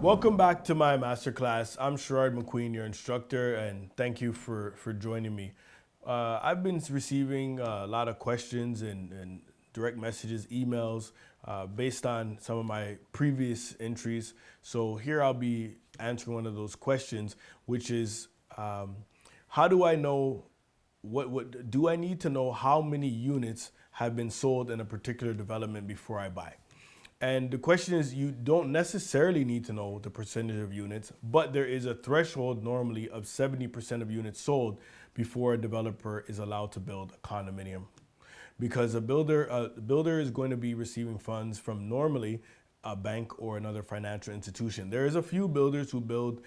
Welcome back to my masterclass. I'm Sherrod McQueen, your instructor, and thank you for joining me. I've been receiving a lot of questions and direct messages, emails, based on some of my previous entries. So here I'll be answering one of those questions, which is, how do I know what do I need to know how many units have been sold in a particular development before I buy? And the question is, you don't necessarily need to know the percentage of units, but there is a threshold normally of 70% of units sold before a developer is allowed to build a condominium. Because the builder is going to be receiving funds from normally a bank or another financial institution. There is a few builders who build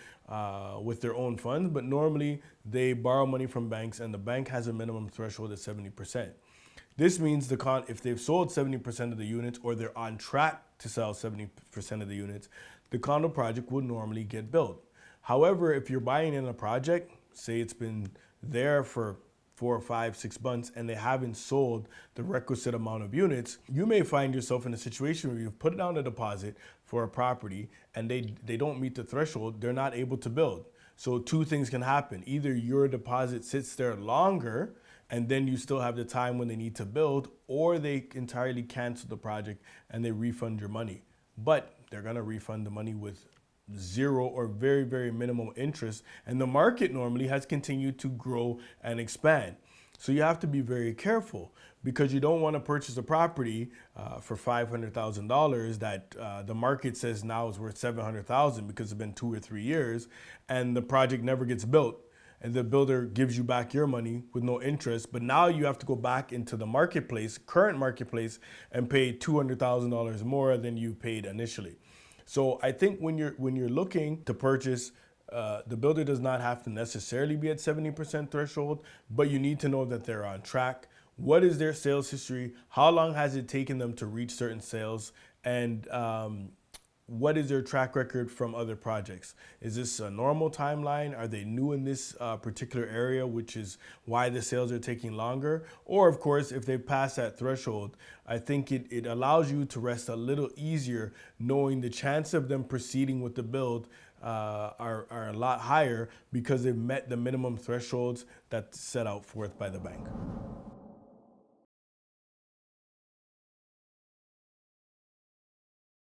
with their own funds, but normally they borrow money from banks, and the bank has a minimum threshold of 70%. This means if they've sold 70% of the units, or they're on track to sell 70% of the units, the condo project would normally get built. However, if you're buying in a project, say it's been there for 4 or 5, 6 months, and they haven't sold the requisite amount of units, you may find yourself in a situation where you've put down a deposit for a property and they don't meet the threshold, they're not able to build. So two things can happen. Either your deposit sits there longer and then you still have the time when they need to build, or they entirely cancel the project and they refund your money. But they're gonna refund the money with zero or very, very minimal interest. And the market normally has continued to grow and expand. So you have to be very careful, because you don't want to purchase a property for $500,000 that the market says now is worth $700,000 because it's been 2 or 3 years, and the project never gets built. And the builder gives you back your money with no interest, but now you have to go back into the marketplace, current marketplace, and pay $200,000 more than you paid initially. So I think when you're looking to purchase, the builder does not have to necessarily be at 70% threshold, but you need to know that they're on track. What is their sales history? How long has it taken them to reach certain sales? And what is their track record from other projects? Is this a normal timeline? Are they new in this particular area, which is why the sales are taking longer? Or of course, if they pass that threshold, I think it allows you to rest a little easier, knowing the chance of them proceeding with the build are a lot higher because they've met the minimum thresholds that's set out forth by the bank.